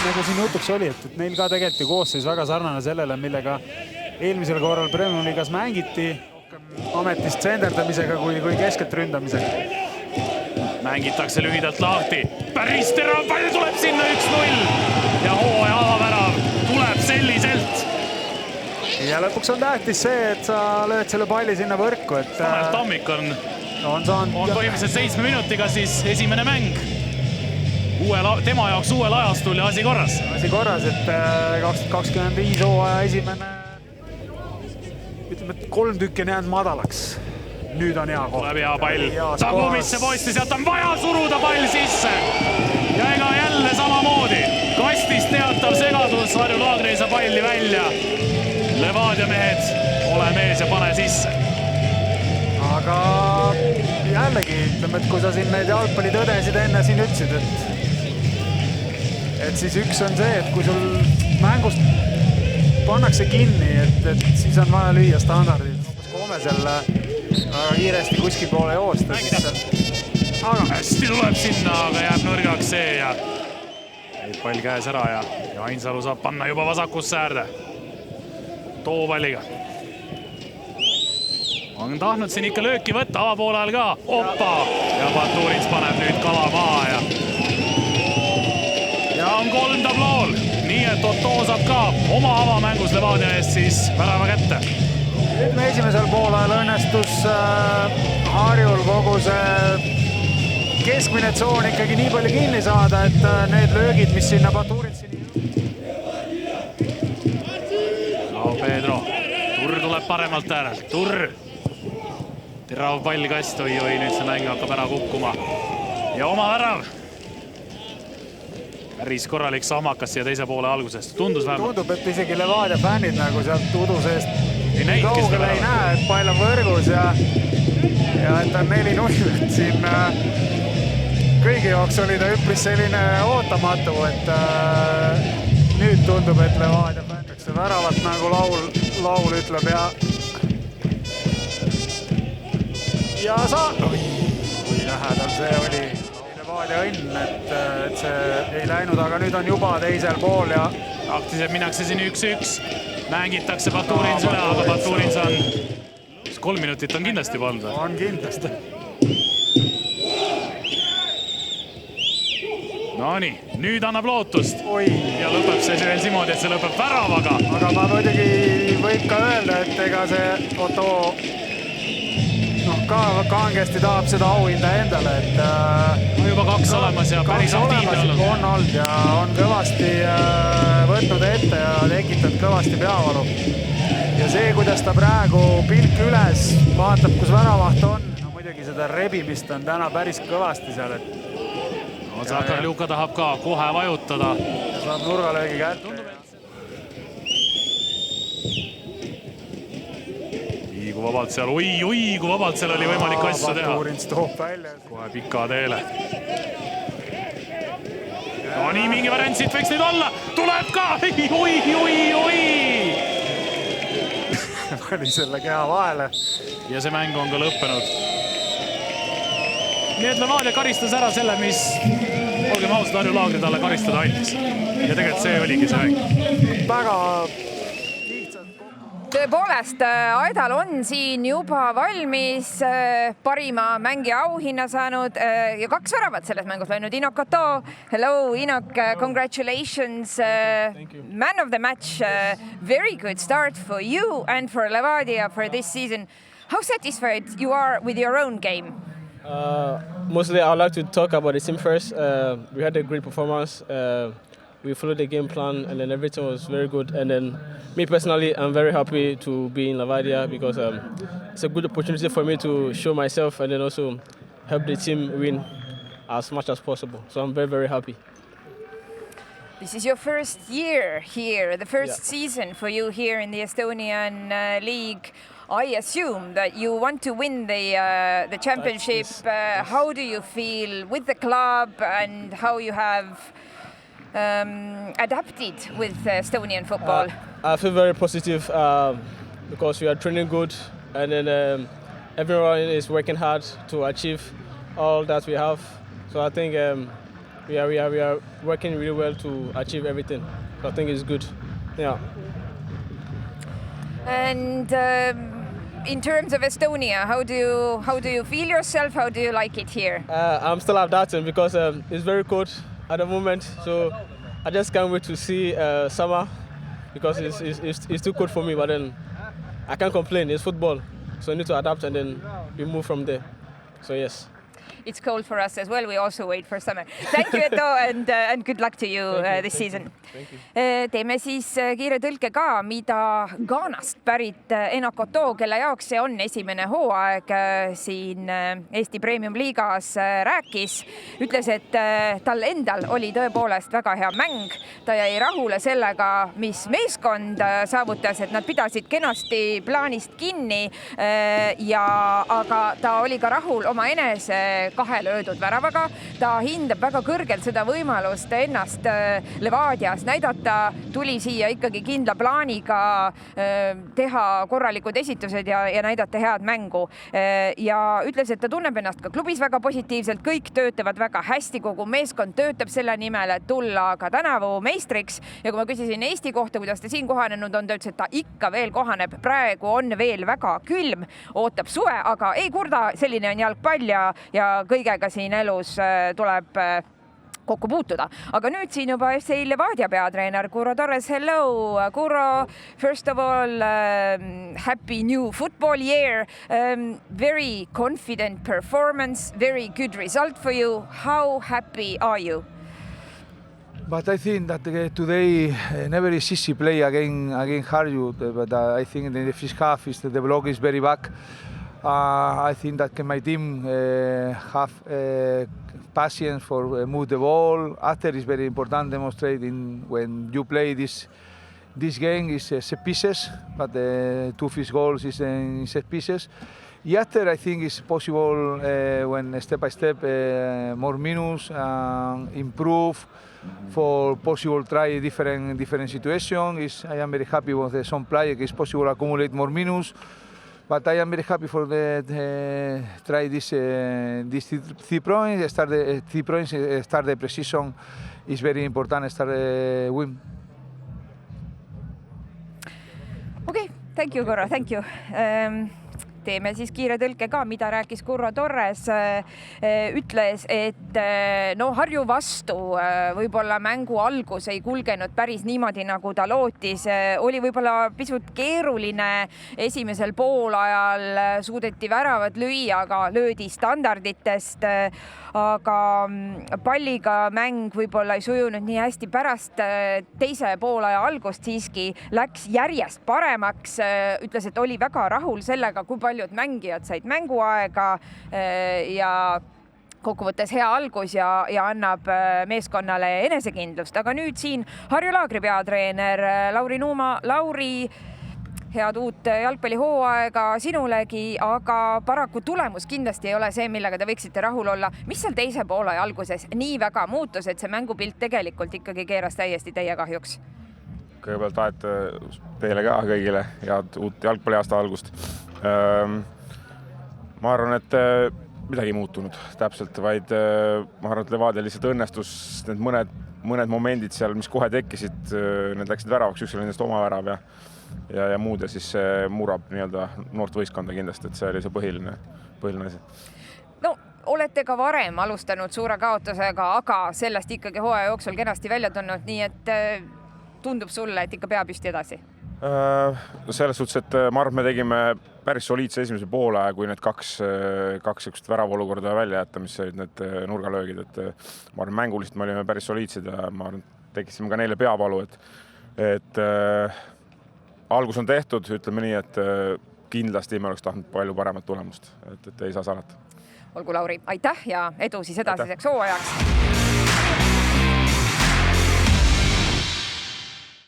nagu siin jutuks oli, et neil ka tegelikult ju koosseis väga sarnane sellele, millega eelmisel korral Premium liigas mängiti, ametist tsenderdamisega kui keskelt ründamisega. Mängitakse lühidalt lahti, päris terav pall tuleb sinna 1-0 ja hooaja avavärav tuleb selliselt. Ja lõpuks on tähtis see, et sa lööd selle palli sinna võrku, et Tanel Tammik on põhimõtteliselt 7 minutiga siis esimene mäng. Tema jaoks uuel ajastul ja asi korras. Asi korras, et 2025 hooaja esimene, ütleme, et 3 tükki on jäänud madalaks. Nüüd on hea koht. Tuleb hea pall. Tagumisse posti, sealt on vaja suruda pall sisse. Ja ega jälle samamoodi. Kastist teatav segadus, Harju Laagri ei saa palli välja. Levadia mehed, ole mees ja pane sisse. Aga jällegi, ütleme, et kui sa siin need jalgpallitõdesid enne siin ütlesid, et siis üks on see, et kui sul mängust pannakse kinni, et siis on vaja lüüa standardid. Koome selle väga kiiresti kuskil poole joosta. Aga hästi tuleb sinna, aga jääb nõrgaks see ja pall käes ära ja Ainsalu saab panna juba vasakusse äärde. Too palliga. On tahtnud siin ikka lööki võtta avapoole ajal ka. Oppa! Ja Baturins paneb nüüd kala maa ja on 3 tablool. Nii et Otto saab ka oma avamängus Levadia eest siis värava kätte. Nüüd me esimesel poolajal õnnestus Harjul kogu see keskmine tsoon ikkagi nii palju kinni saada, et need löögid, mis sinna Baturinsini. No Pedro, Turr tuleb paremalt äärelt, Turr. Terav pall kast, oi, nüüd see mäng hakkab ära kukkuma. Ja oma värav. Päris korralik sahmakas siia teise poole algusest, tundus vähemalt. Tundub, et isegi Levadia fännid nagu sealt udu seest kaugele ei näe, et pall on võrgus ja et on 4-0, et siin kõigi jaoks oli ta üpris selline ootamatu, et nüüd tundub, et Levadia fännakse väravat nagu laul ütleb ja kui lähedal see oli Levadia õnn, et see ei läinud, aga nüüd on juba teisel pool ja aktiselt minnakse siin 1-1. Mängitakse Baturins üle, aga Baturins on 3 minutit on kindlasti pandud. On kindlasti. No nii, nüüd annab lootust. Oi. Ja lõpeb see veel simoodi, et see lõpeb väravaga. Aga ma muidugi võib ka öelda, et ega see Otto ka kangesti tahab seda auhinda endale, et juba 2 olemas ja päris aktiivne olnud. On olnud ja on kõvasti võtnud ette ja tekitanud kõvasti peavalu. Ja see, kuidas ta praegu pilk üles vaatab, kus väravaht on, no muidugi seda rebimist on täna päris kõvasti seal, et Zakar Ljuka tahab ka kohe vajutada. Saab nurgalöögi kätte. Kui vabalt seal, oi, kui vabalt seal oli võimalik asju teha. Baturins toob välja. Kohe pika teele. No nii, mingi variant siit võiks nüüd olla. Tuleb ka, oi. Pani selle keha vahele. Ja see mäng on ka lõppenud. Nii et Levadia karistas ära selle, mis olgem ausad Harju Laagri talle karistada andis. Ja tegelikult see oligi see mäng. Väga tõepoolest, Aidal on siin juba valmis parima mängija auhinna saanud ja 2 väravat selles mängus läinud. Inok Otto, hello Inok, congratulations, man of the match, very good start for you and for Levadia for this season. How satisfied you are with your own game? Mostly I'd like to talk about the team first. We had a great performance. We followed the game plan and then everything was very good. And then me personally, I'm very happy to be in Levadia because it's a good opportunity for me to show myself and then also help the team win as much as possible. So I'm very, very happy. This is your first year here, the first season for you here in the Estonian League. I assume that you want to win the championship. How do you feel with the club and how you have adapted with Estonian football? I feel very positive because we are training good and then everyone is working hard to achieve all that we have. So I think we are working really well to achieve everything. So I think it's good. Yeah. And in terms of Estonia, how do you feel yourself? How do you like it here? I'm still adapting because it's very cold at the moment. So I just can't wait to see summer because it's too cold for me. But then I can't complain. It's football, so I need to adapt and then we move from there. So yes. It's cold for us as well. We also wait for summer. Thank you, Eto, and good luck to you this season. Teeme siis kiire tõlke ka, mida Ghanast pärit Enakoto, kelle jaoks see on esimene hooaeg siin Eesti Premium Liigas, rääkis. Ütles, et tal endal oli tõepoolest väga hea mäng. Ta jäi rahule sellega, mis meeskond saavutas, et nad pidasid kenasti plaanist kinni, aga ta oli ka rahul oma enese 2 löödud väravaga. Ta hindab väga kõrgelt seda võimalust ennast Levadias näidata, tuli siia ikkagi kindla plaaniga teha korralikud esitused ja näidata head mängu. Ja ütles, et ta tunneb ennast ka klubis väga positiivselt, kõik töötavad väga hästi, kogu meeskond töötab selle nimel, et tulla ka tänavu meistriks. Ja kui ma küsisin Eesti kohta, kuidas ta siin kohanenud on, ta ütles, et ta ikka veel kohaneb. Praegu on veel väga külm, ootab suve, aga ei kurda, selline on jalgpall ja kõigega siin elus tuleb kokku puutuda. Aga nüüd siin juba FC Levadia peatreener Curro Torres. Hello, Curro. First of all, happy new football year. Very confident performance, very good result for you. How happy are you? But I think that today never is easy play again Harju, but I think in the first half is the block is very back. I think that my team have patience for move the ball. After is very important demonstrating when you play this game is set pieces, but the 2 first goals is in set pieces. After I think it's possible when step by step more minutes improve for possible try different situation. I am very happy with some player it's possible to accumulate more minutes. But I am very happy for try this 3 points. Start the 3 points. Start the precision is very important. Start win. Okay, thank you, Curro. Thank you. Teeme siis kiire tõlke ka, mida rääkis Curro Torres. Ütles, et Harju vastu võib-olla mängu algus ei kulgenud päris niimoodi, nagu ta lootis. Oli võib-olla pisut keeruline esimesel poolajal, suudeti väravad lüüa, aga löödi standarditest. Aga palliga mäng võib-olla ei sujunud nii hästi pärast teise poolaja algust siiski läks järjest paremaks. Ütles, et oli väga rahul sellega, kui paljud mängijad said mänguaega ja kokkuvõttes hea algus ja annab meeskonnale enesekindlust. Aga nüüd siin Harju Laagri peatreener Lauri Nuuma. Lauri, head uut jalgpallihooaega sinulegi, aga paraku tulemus kindlasti ei ole see, millega te võiksite rahul olla. Mis seal teise poolaja alguses nii väga muutus, et see mängupilt tegelikult ikkagi keeras täiesti teie kahjuks? Kõigepealt aed teile ka kõigile head uut jalgpalliaasta algust. Ma arvan, et midagi ei muutunud täpselt, vaid ma arvan, et Levadia lihtsalt õnnestus need mõned momendid seal, mis kohe tekkisid, need läksid väravaks, üks oli nendest oma värav ja muud ja siis murab noort võistkonda kindlasti, et see oli see põhiline asi. No, olete ka varem alustanud suure kaotusega, aga sellest ikkagi hooaja jooksul kenasti välja tulnud, nii et tundub sulle, et ikka peab just edasi? Selles suhtes, et ma arvan, me tegime päris soliidse esimese poole, kui need kaks väravolukorda välja jätta, mis olid need nurgalöögid, et ma arvan, mänguliselt me olime päris soliidsed ja ma arvan, tekisime ka neile peavalu, et algus on tehtud, ütleme nii, et kindlasti me oleks tahtnud palju paremat tulemust, et ei saa salata. Olgu, Lauri, aitäh ja edu siis edasiseks hooajaks.